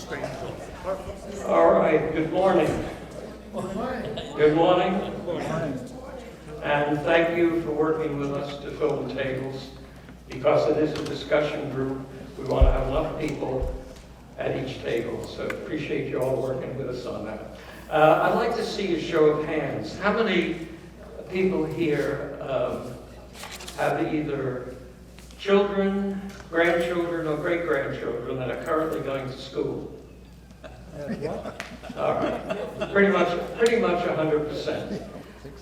All right, good morning. Good morning. And thank you for working with us to fill the tables. Because it is a discussion group, we want to have enough people at each table. So appreciate you all working with us on that. I'd like to see a show of hands. How many people here have either children, grandchildren, or great-grandchildren that are currently going to school? All right, pretty much 100%.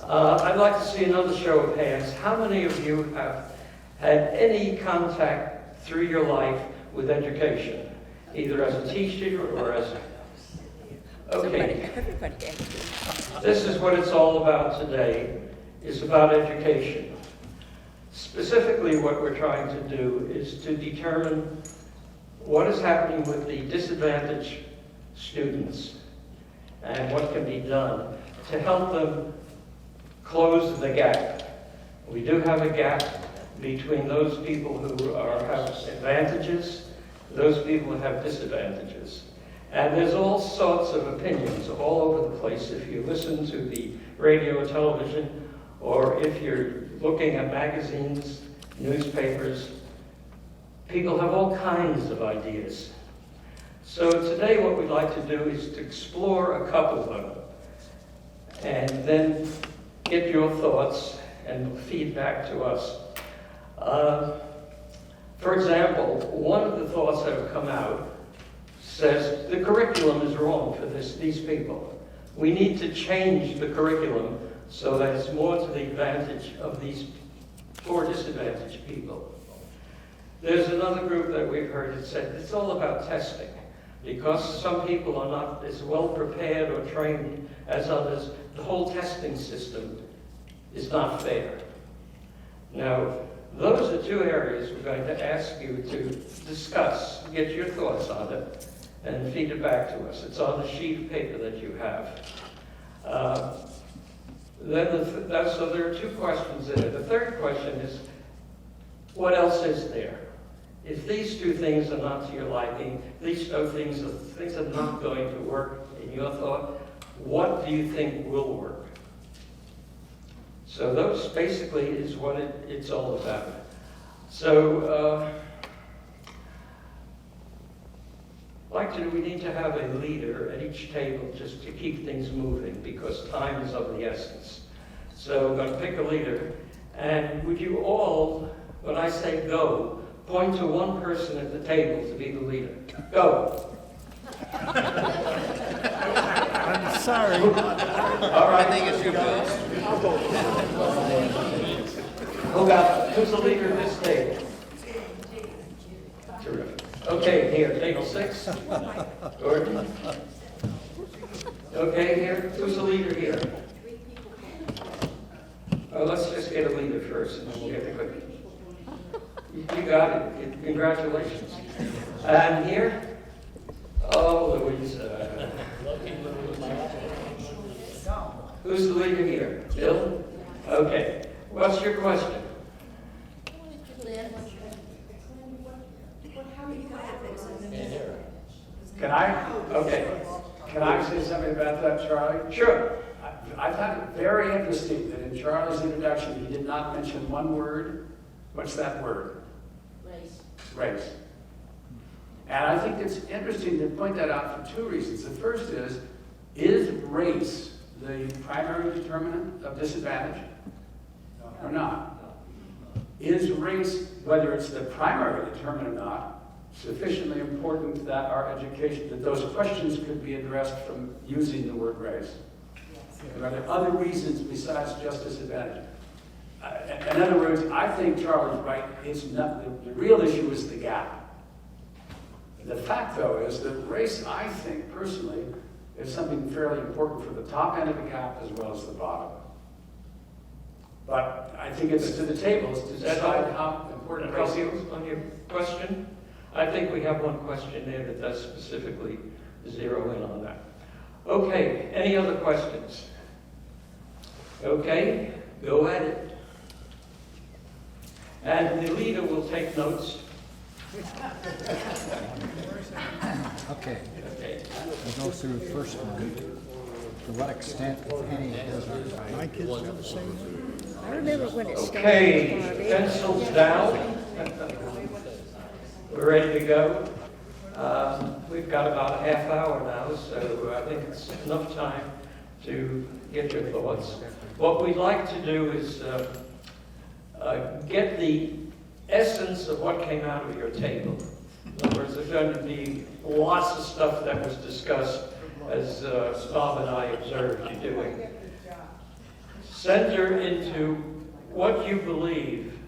I'd like to see another show of hands. How many of you have had any contact through your life with education, either as a teacher or as a... Okay. This is what it's all about today, is about education. Specifically, what we're trying to do is to determine what is happening with the disadvantaged students and what can be done to help them close the gap. We do have a gap between those people who have advantages, those people who have disadvantages. And there's all sorts of opinions all over the place. If you listen to the radio or television, or if you're looking at magazines, newspapers, people have all kinds of ideas. So today what we'd like to do is to explore a couple of them and then get your thoughts and feedback to us. For example, one of the thoughts that have come out says the curriculum is wrong for these people. We need to change the curriculum so that it's more to the advantage of these poor disadvantaged people. There's another group that we've heard that said it's all about testing. Because some people are not as well prepared or trained as others, the whole testing system is not fair. Now, those are two areas we're going to ask you to discuss, get your thoughts on it, and feed it back to us. It's on the sheet of paper that you have. So there are two questions there. The third question is, what else is there? If these two things are not to your liking, these two things are not going to work in your thought, what do you think will work? So those basically is what it's all about. So we need to have a leader at each table just to keep things moving because time is of the essence. So I'm going to pick a leader. And would you all, when I say go, point to one person at the table to be the leader. Go. I'm sorry. All right. I think it's your best. Who's the leader of this table? Terrific. Okay, here, table 6. Gordon. Okay, here. Who's the leader here? Let's just get a leader first, and then we'll get the cookie. You got it. Congratulations. And here? Oh, Louisa. Who's the leader here? Bill? Okay. What's your question? Can I? Okay. Can I say something about that, Charlie? Sure. I found it very interesting that in Charlie's introduction, he did not mention one word. What's that word? Race. And I think it's interesting to point that out for two reasons. The first is race the primary determinant of disadvantage or not? Is race, whether it's the primary determinant or not, sufficiently important that our education, that those questions could be addressed from using the word race? Are there other reasons besides just disadvantage? In other words, I think Charlie's right. It's not, the real issue is the gap. The fact, though, is that race, I think, personally, is something fairly important for the top end of the gap as well as the bottom. But I think it's to the tables to decide how important race is. On your question, I think we have one question there that does specifically zero in on that. Okay, any other questions? Okay, go at it. And the leader will take notes Okay, Okay. we'll go through the first one. To what extent, if any, does our My kids are the same way. I remember when it started. Okay, Bobby. pencils down. We're ready to go. We've got about a half hour now, so I think it's enough time to get your thoughts. What we'd like to do is get the essence of what came out of your table. In other words, there's going to be lots of stuff that was discussed, as Bob and I observed you doing. Center into what you believe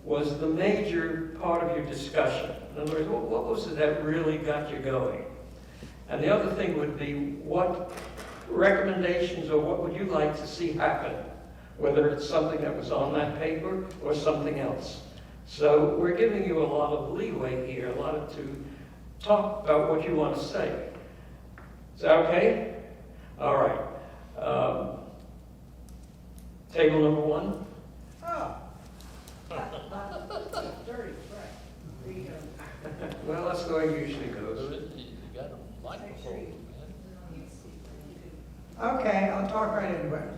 was the major part of your discussion. In other words, what was it that really got you going? And the other thing would be, what recommendations or what would you like to see happen? Whether it's something that was on that paper or something else. So we're giving you a lot of leeway here, a lot to talk about what you want to say. Is that okay? All right. Table number one. Well, that's the way it usually goes. You got a microphone, Okay, I'll talk right into it.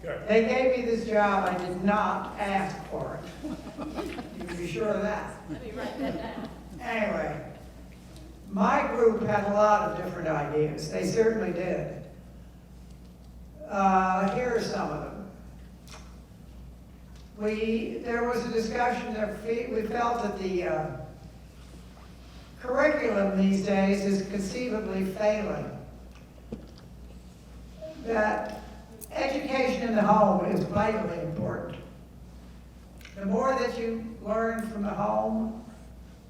Good. They gave me this job, I did not ask for it. You can be sure of that. Anyway, my group had a lot of different ideas. They certainly did. Here are some of them. There was a discussion that we felt that the curriculum these days is conceivably failing. That education in the home is vitally important. The more that you learn from the home,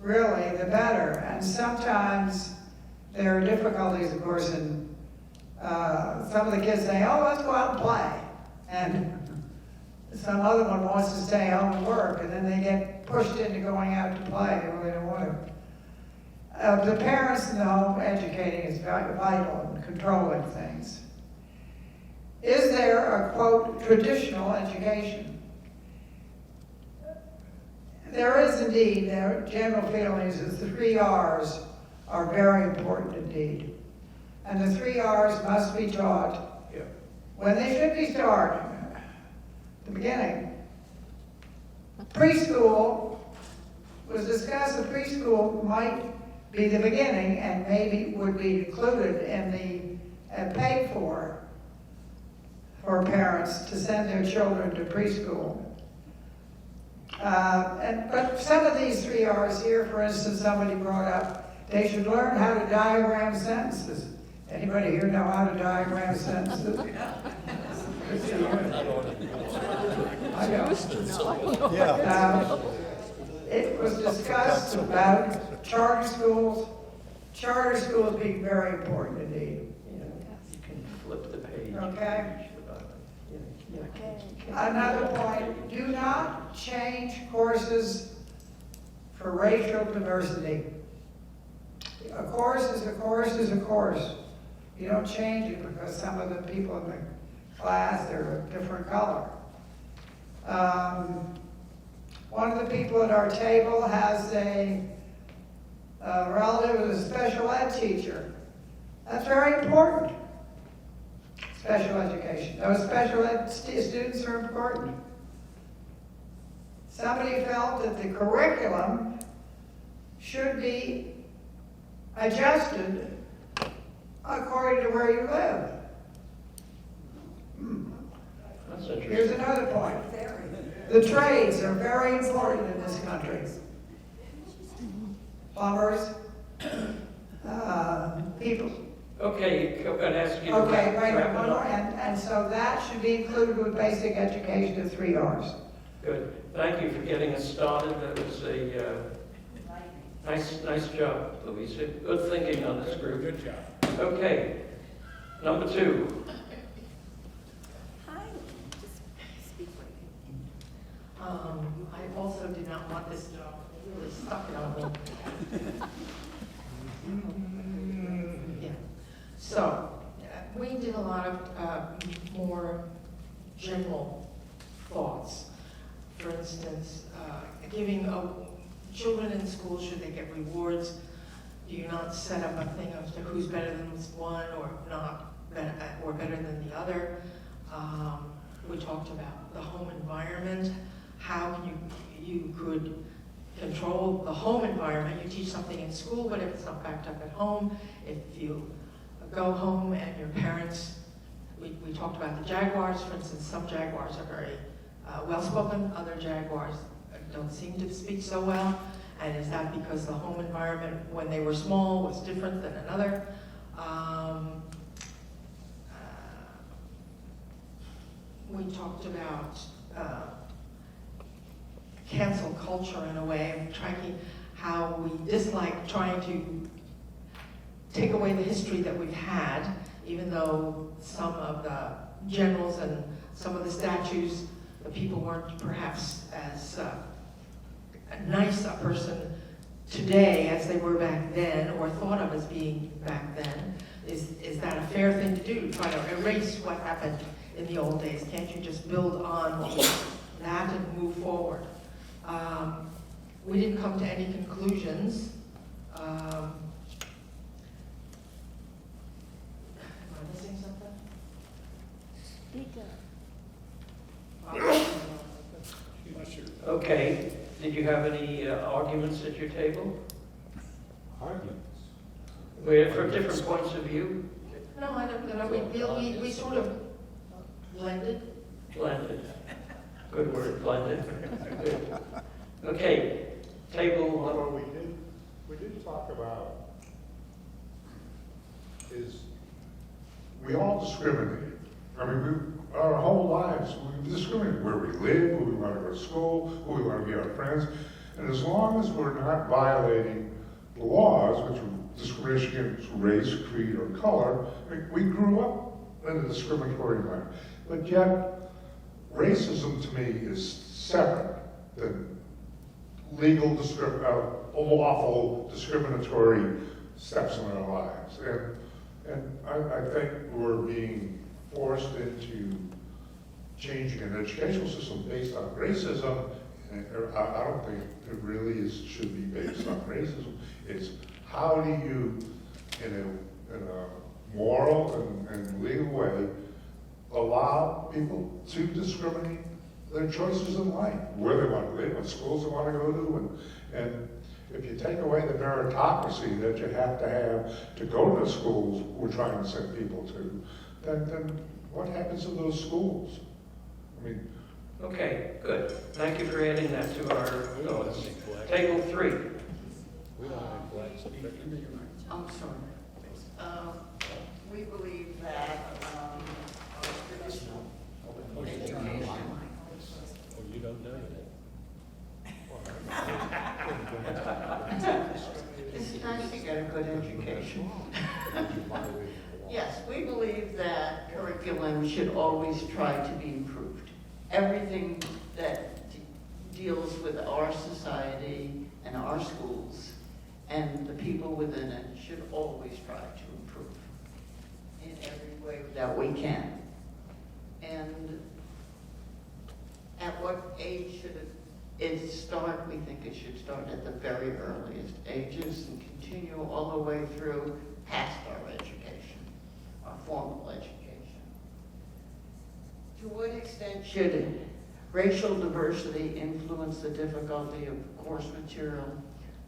really, the better. And sometimes there are difficulties, of course, in some of the kids say, oh, let's go out and play. And some other one wants to stay home and work, and then they get pushed into going out to play. They really don't want to. The parents in the home educating is vital in controlling things. Is there a, quote, traditional education? There is indeed. Their general feeling is that the 3 R's are very important indeed. And the 3 R's must be taught when they should be starting, the beginning. Preschool was discussed. The preschool might be the beginning and maybe would be included in the, and paid for parents to send their children to preschool. But some of these 3 R's here, for instance, somebody brought up, they should learn how to diagram sentences. Anybody here know how to diagram sentences? I know. Yeah. It was discussed about charter schools. Charter schools being very important indeed. You can flip the page. Okay. Another point, do not change courses for racial diversity. A course is a course is a course. You don't change it because some of the people in the class are a different color. One of the people at our table has a relative who's a special ed teacher. That's very important. Special education. Those special ed students are important. Somebody felt that the curriculum should be adjusted according to where you live. That's interesting. Here's another point. The trades are very important in this country. Plumbers, people. Okay, I'm going to ask you to Okay, wrap right, it one more, up. and so that should be included with basic education of 3 R's. Good. Thank you for getting us started. That was a nice job, Louisa. Good thinking on this group. Good job. Okay, number 2. Hi, just speak right I also did not want this job. It really stuck it on me. Yeah. So, we did a lot of more general thoughts. For instance, giving children in school, should they get rewards? Do you not set up a thing of who's better than one or not, or better than the other? We talked about the home environment, how you could control the home environment. You teach something in school, but if it's not backed up at home, if you go home and your parents, we talked about the Jaguars, for instance, some Jaguars are very well-spoken, other Jaguars don't seem to speak so well. And is that because the home environment when they were small was different than another? We talked about cancel culture in a way, of tracking how we dislike trying to take away the history that we've had, even though some of the generals and some of the statues, the people weren't perhaps as nice a person today as they were back then, or thought of as being back then. Is that a fair thing to do, try to erase what happened in the old days? Can't you just build on that and move forward? We didn't come to any conclusions. Am I missing something? Speak up. Okay, did you have any arguments at your table? Arguments. For different points of view? No, I don't know. We sort of blended. Blended. Good word, blended. Good. Okay, table, Well, we did talk about is we all discriminate. I mean, our whole lives, we discriminate where we live, who we want to go to school, who we want to be our friends. And as long as we're not violating the laws, which are discrimination against race, creed, or color, we grew up in a discriminatory environment. But yet, racism to me is separate than lawful discriminatory steps in our lives. And I think we're being forced into changing an educational system based on racism. And I don't think it really should be based on racism. It's how do you, in a moral and legal way, allow people to discriminate their choices in life, where they want to live, what schools they want to go to, and if you take away the meritocracy that you have to go to the schools we're trying to send people to, then what happens to those schools? I mean, okay, good. Thank you for adding that to our thoughts. Table 3. We don't have flags up there. I'm sorry. We believe that traditional education. Oh, you don't know that. It's nice to get a good education. Yes, we believe that curriculum should always try to be improved. Everything that deals with our society and our schools and the people within it should always try to improve in every way that we can. And at what age should it start? We think it should start at the very earliest ages and continue all the way through past our education, our formal education. To what extent should racial diversity influence the difficulty of course material?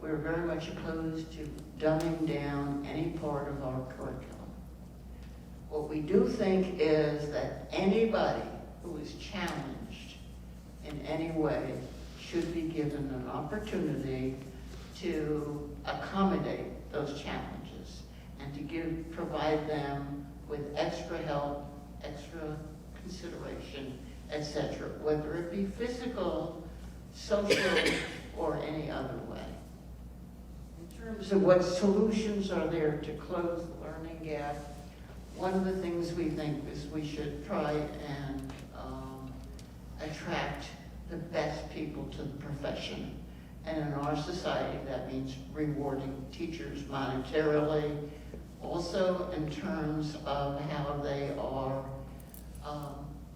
We're very much opposed to dumbing down any part of our curriculum. What we do think is that anybody who is challenged in any way should be given an opportunity to accommodate those challenges and to provide them with extra help, extra consideration, etc., whether it be physical, social, or any other way. In terms of what solutions are there to close the learning gap, one of the things we think is we should try and attract the best people to the profession. And in our society, that means rewarding teachers monetarily, also in terms of how they are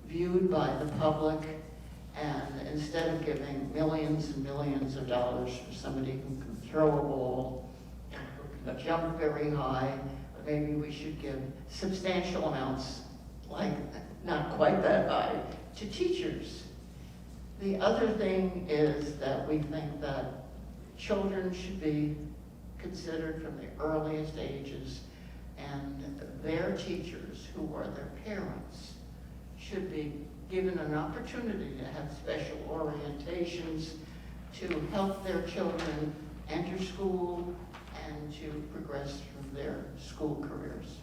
viewed by the public And instead of giving millions and millions of dollars for somebody who can throw a ball, who can jump very high, maybe we should give substantial amounts, like not quite that high, to teachers. The other thing is that we think that children should be considered from the earliest ages, and their teachers, who are their parents, should be given an opportunity to have special orientations to help their children enter school and to progress through their school careers.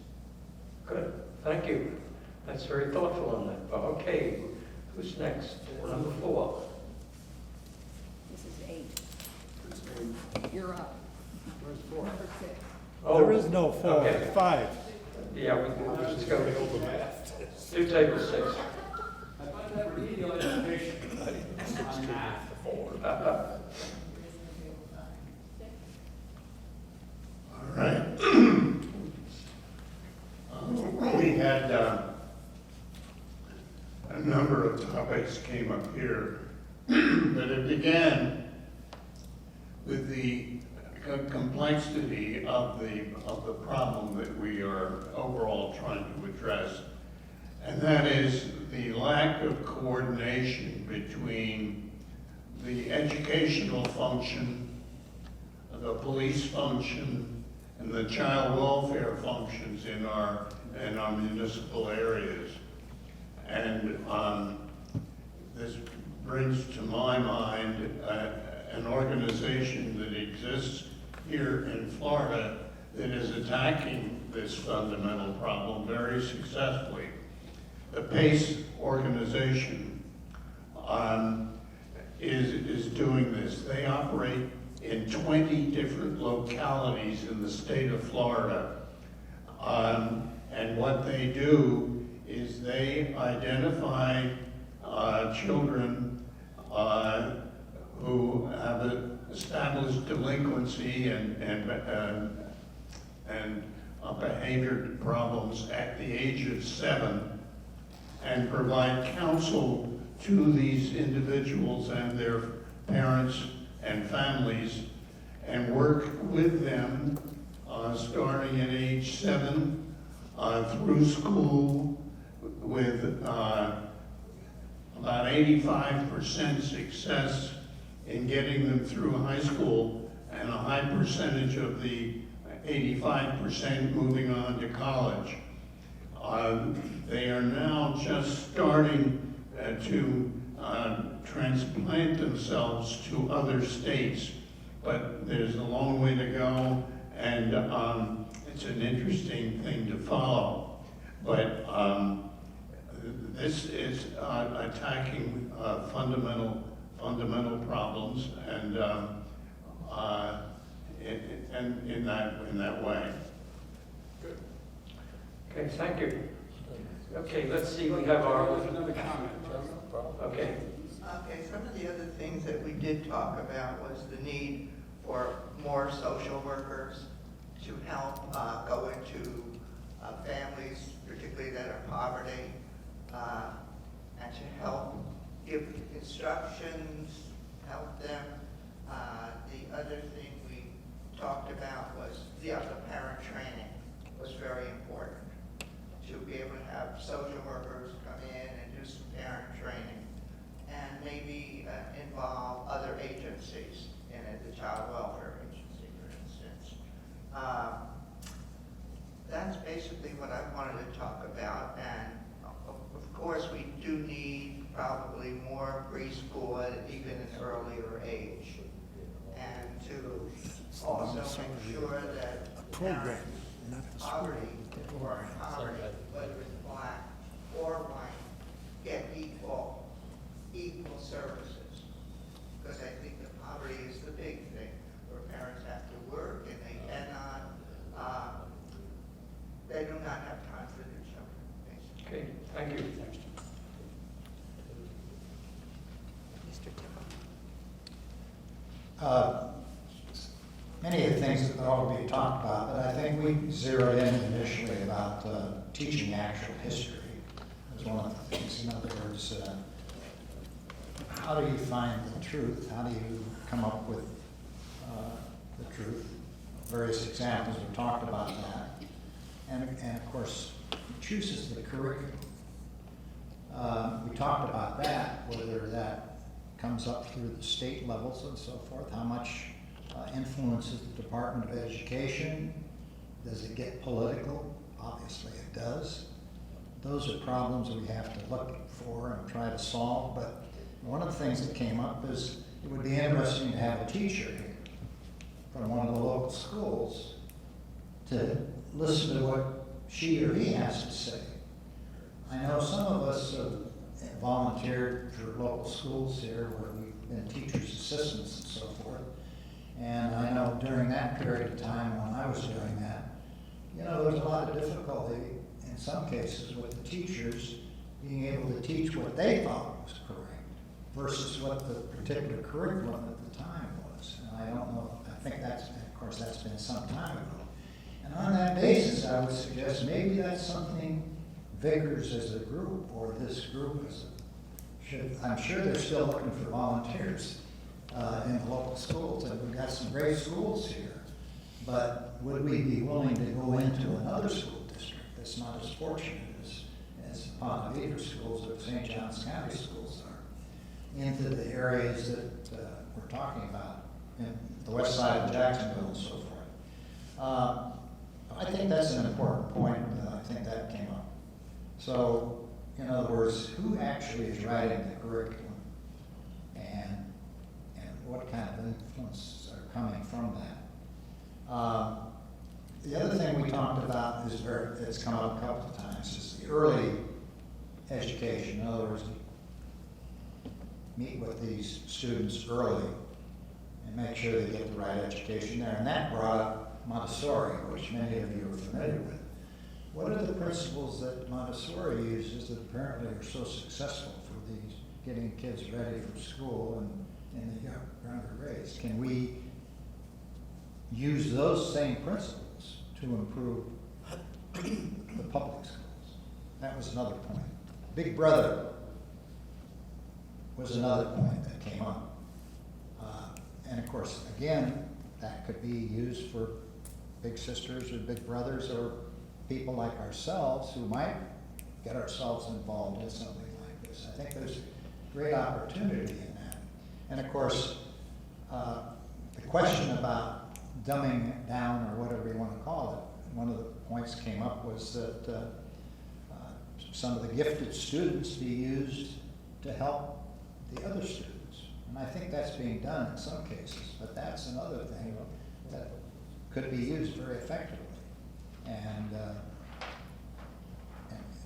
Good, thank you. That's very thoughtful on that. Okay, who's next? Number 4. This is 8. You're up. Where's 4? Number 6. Oh, There is no 4, okay. 5. Yeah, let's go. Do table 6. I find that remedial education on math. All right. We had a number of topics came up here, but it began with the complexity of the problem that we are overall trying to address, and that is the lack of coordination between the educational function, the police function, and the child welfare functions in our municipal areas. And this brings to my mind an organization that exists here in Florida that is attacking this fundamental problem very successfully. The PACE organization is doing this. They operate in 20 different localities in the state of Florida. And what they do is they identify children who have established delinquency and behavior problems at the age of 7, and provide counsel to these individuals and their parents and families, and work with them starting at age 7 through school with about 85% success in getting them through high school, and a high percentage of the 85% moving on to college. They are now just starting to transplant themselves to other states, but there's a long way to go, and it's an interesting thing to follow. But this is attacking fundamental problems, and in that way. Good. Okay, thank you. Okay, let's see, we have our, There's another comment. okay. Okay, some of the other things that we did talk about was the need for more social workers to help go into families, particularly that are poverty, and to help give instructions, help them. The other thing we talked about was the parent training was very important, to be able to have social workers come in and do some parent training, and maybe involve other agencies in it, the child welfare agency, for instance. That's basically what I wanted to talk about, and of course we do need probably more preschool at even an earlier age, and to also make sure that Program, not the school. poverty or poverty, whether it's black or white, get equal services. Because I think the poverty is the big thing, where parents have to work and they do not have time for their children, basically. Okay, thank you. Mr. Tippett. Many of the things that ought to be talked about, but I think we zeroed in initially about teaching actual history as one of the things. In other words, how do you find the truth? How do you come up with the truth? Various examples we talked about that. And of course, he chooses the curriculum. We talked about that, whether that comes up through the state levels and so forth, how much influences the Department of Education. Does it get political? Obviously it does. Those are problems we have to look for and try to solve, but one of the things that came up is it would be interesting to have a teacher here from one of the local schools to listen to what she or he has to say. I know some of us have volunteered for local schools here where we've been teachers' assistants and so forth. And I know during that period of time when I was doing that, you know, there was a lot of difficulty in some cases with the teachers being able to teach what they thought was correct versus what the particular curriculum at the time was. And I don't know, I think that's, of course, that's been some time ago. And on that basis, I would suggest maybe that's something Vickers as a group or this group as a, should, I'm sure they're still looking for volunteers in the local schools, and we've got some great schools here. But would we be willing to go into another school district that's not as fortunate as Ponte Vedra schools or St. Johns County schools are, into the areas that we're talking about, in the west side of Jacksonville and so forth? I think that's an important point. I think that came up. So, in other words, who actually is writing the curriculum, and what kind of influences are coming from that? The other thing we talked about is it's come up a couple of times, is the early education. In other words, meet with these students early and make sure they get the right education there. And that brought up Montessori, which many of you are familiar with. What are the principles that Montessori uses that apparently are so successful for these getting kids ready for school and in the younger grades? Can we use those same principles to improve the public schools? That was another point. Big Brother was another point that came up. And of course, again, that could be used for big sisters or big brothers or people like ourselves who might get ourselves involved in something like this. I think there's great opportunity in that. And of course, the question about dumbing it down or whatever you want to call it, one of the points came up was that some of the gifted students be used to help the other students. And I think that's being done in some cases, but that's another thing that could be used very effectively. And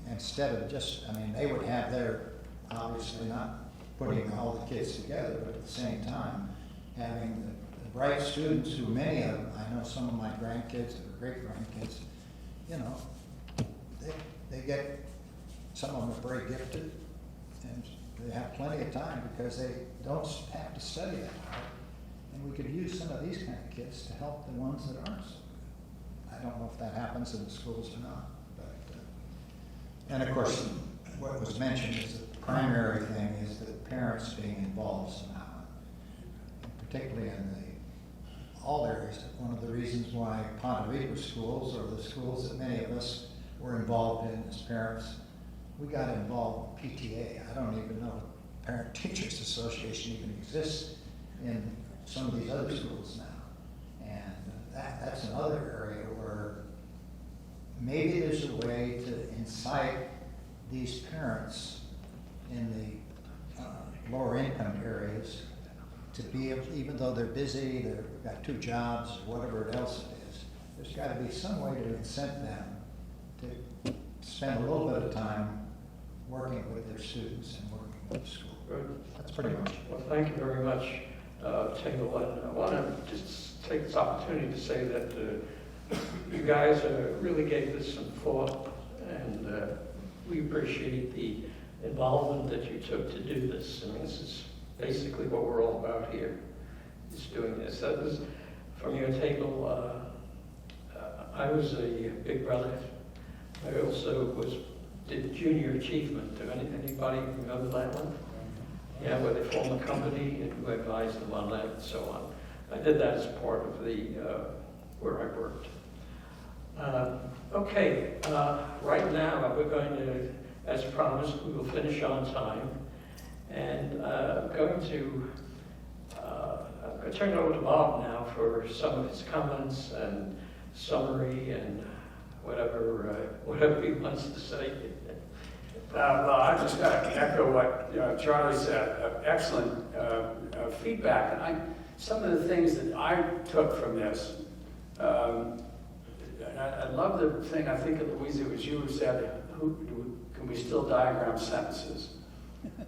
instead of just, I mean, they would have their, obviously not putting all the kids together, but at the same time, having the bright students who many of them, I know some of my grandkids or great-grandkids, you know, they get, some of them are very gifted, and they have plenty of time because they don't have to study that hard. And we could use some of these kind of kids to help the ones that aren't so good. I don't know if that happens in the schools or not. But, and of course, what was mentioned is that the primary thing is that parents being involved somehow, and particularly in all areas. One of the reasons why Ponte Vedra schools, or the schools that many of us were involved in as parents, we got involved in PTA. I don't even know if Parent Teachers Association even exists in some of these other schools now. And that's another area where maybe there's a way to incite these parents in the lower income areas to be able, even though they're busy, they've got 2 jobs, whatever else it is, there's got to be some way to incent them to spend a little bit of time working with their students and working with the school. Good. That's pretty much. Well, thank you very much, Tingle. And I want to just take this opportunity to say that you guys really gave this some thought, and we appreciate the involvement that you took to do this. I mean, this is basically what we're all about here, is doing this. That was from your table. I was a big brother. I also did junior achievement. Do anybody remember that one? Yeah, where they form a company and who advise them on that and so on. I did that as part of the, where I worked. Okay, right now we're going to, as promised, we will finish on time. And I'm going to turn it over to Bob now for some of his comments and summary and whatever he wants to say. Well, I just got to echo what Charlie said. Excellent feedback. And some of the things that I took from this, and I love the thing, I think, Louisa, it was you who said, can we still diagram sentences?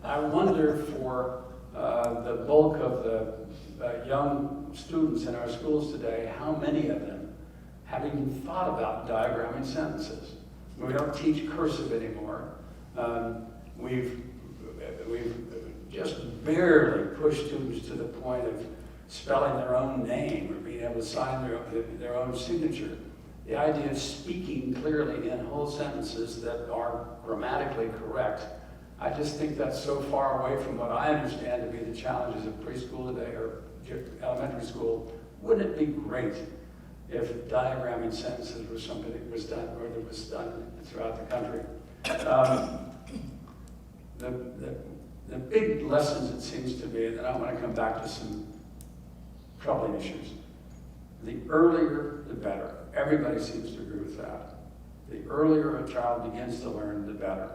I wonder for the bulk of the young students in our schools today, how many of them have even thought about diagramming sentences? We don't teach cursive anymore. We've just barely pushed students to the point of spelling their own name or being able to sign their own signature. The idea of speaking clearly in whole sentences that are grammatically correct, I just think that's so far away from what I understand to be the challenges of preschool today or elementary school. Wouldn't it be great if diagramming sentences was something that was done, or that was done throughout the country? The big lessons, it seems to me, and then I want to come back to some troubling issues. The earlier, the better. Everybody seems to agree with that. The earlier a child begins to learn, the better.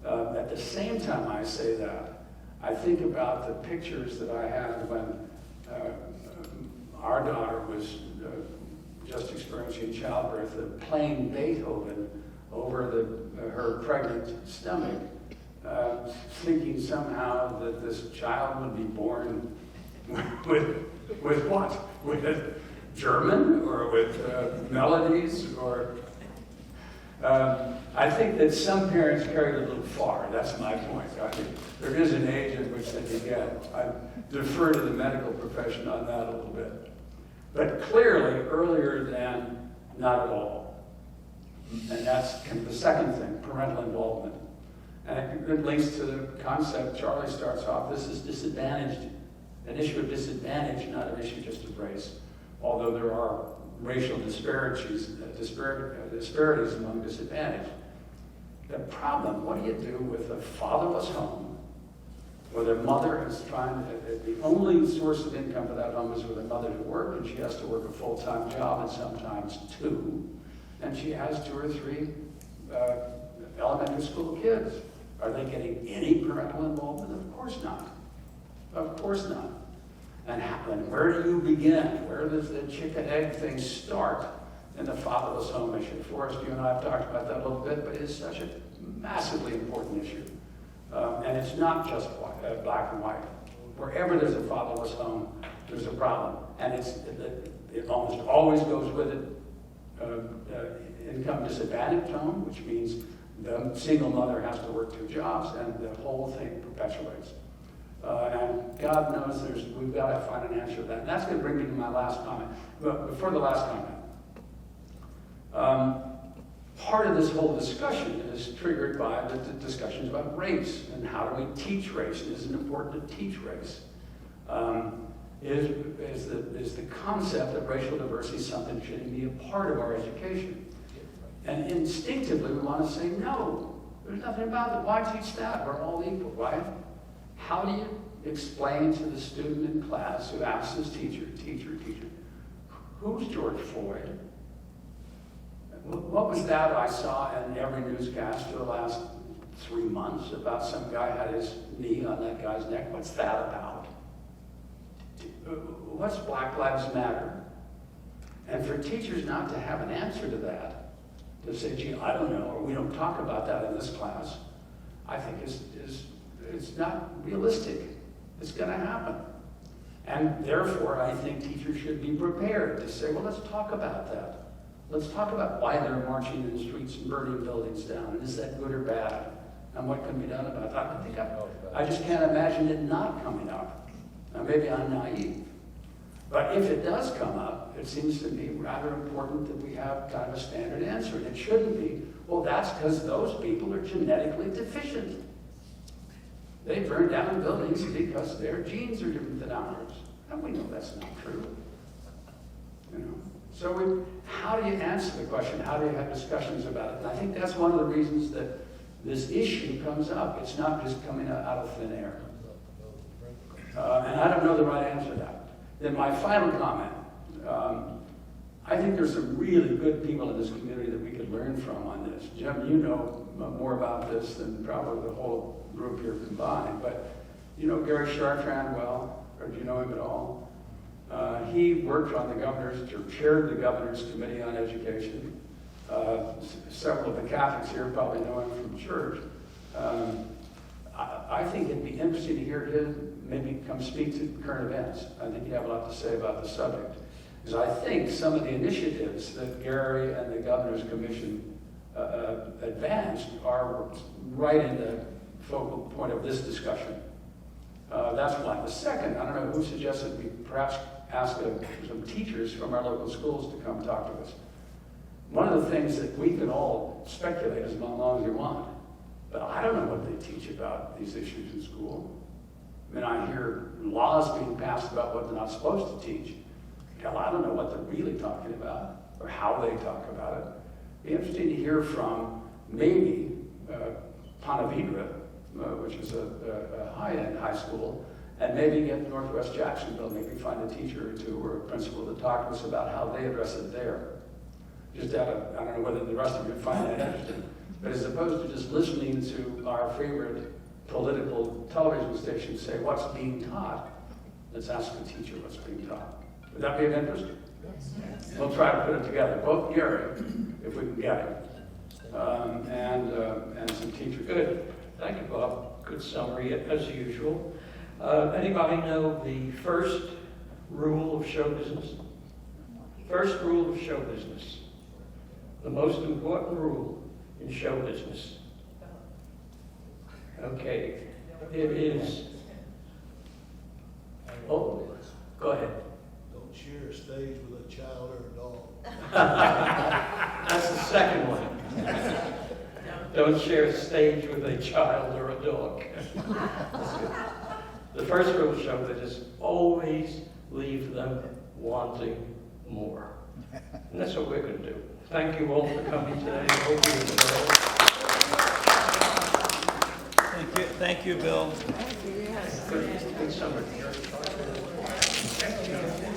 At the same time I say that, I think about the pictures that I had when our daughter was just experiencing childbirth, of playing Beethoven over her pregnant stomach, thinking somehow that this child would be born with what? With German or with melodies or... I think that some parents carry it a little far. That's my point. I think there is an age at which they begin. I defer to the medical profession on that a little bit. But clearly, earlier than not at all. And that's kind of the second thing, parental involvement. And it links to the concept Charlie starts off. This is disadvantaged, an issue of disadvantage, not an issue just of race. Although there are racial disparities among disadvantaged. The problem, what do you do with a fatherless home where their mother is the only source of income for that home is for the mother to work, and she has to work a full-time job and sometimes two, and she has 2 or 3 elementary school kids. Are they getting any parental involvement? Of course not. Of course not. And where do you begin? Where does the chicken-egg thing start in the fatherless home issue? Forrest, you and I have talked about that a little bit, but it is such a massively important issue. And it's not just black and white. Wherever there's a fatherless home, there's a problem. And it almost always goes with it income disadvantaged home, which means the single mother has to work 2 jobs, and the whole thing perpetuates. And God knows we've got to find an answer to that. And that's going to bring me to my last comment. But before the last comment, part of this whole discussion is triggered by the discussions about race and how do we teach race. Is it important to teach race? Is the concept of racial diversity something that should be a part of our education? And instinctively we want to say no. There's nothing about it. Why teach that? We're all equal, right? How do you explain to the student in class who asks his teacher, who's George Floyd? What was that I saw in every newscast for the last 3 months about some guy had his knee on that guy's neck? What's that about? What's Black Lives Matter? And for teachers not to have an answer to that, to say, gee, I don't know, or we don't talk about that in this class, I think it's not realistic. It's going to happen. And therefore, I think teachers should be prepared to say, well, let's talk about that. Let's talk about why they're marching in the streets and burning buildings down. And is that good or bad? And what can be done about that? I just can't imagine it not coming up. Now, maybe I'm naive. But if it does come up, it seems to me rather important that we have kind of a standard answer. And it shouldn't be, well, that's because those people are genetically deficient. They burn down buildings because their genes are different than ours. And we know that's not true. You know? So how do you answer the question? How do you have discussions about it? And I think that's one of the reasons that this issue comes up. It's not just coming out of thin air. And I don't know the right answer to that. Then my final comment. I think there's some really good people in this community that we could learn from on this. Jim, you know more about this than probably the whole group here combined. But you know Gary Chartrand well, or do you know him at all? He worked on the governor's, or chaired the governor's committee on education. Several of the Catholics here probably know him from church. I think it'd be interesting to hear him maybe come speak to current events. I think he'd have a lot to say about the subject. Because I think some of the initiatives that Gary and the Governor's Commission advanced are right in the focal point of this discussion. That's one. The second, I don't know who suggested we perhaps ask some teachers from our local schools to come talk to us. One of the things that we can all speculate as long as we want, but I don't know what they teach about these issues in school. I mean, I hear laws being passed about what they're not supposed to teach. Hell, I don't know what they're really talking about or how they talk about it. It'd be interesting to hear from maybe Ponte Vedra, which is a high-end high school, and maybe get Northwest Jacksonville, maybe find a teacher or two or a principal to talk to us about how they address it there. Just out of, I don't know whether the rest of you find that interesting, but as opposed to just listening to our favorite political television station say what's being taught, let's ask the teacher what's being taught. Would that be of interest? Yes. We'll try to put it together, both Gary, if we can get it, and some teachers. Good. Thank you, Bob. Good summary, as usual. Anybody know the first rule of show business? First rule of show business. The most important rule in show business. Okay. It is... Oh, go ahead. Don't share a stage with a child or a dog. That's the second one. Don't share a stage with a child or a dog. The first rule of show business is always leave them wanting more. And that's what we're going to do. Thank you all for coming today. I hope you enjoyed. Thank you, Bill. Good summer. Thank you.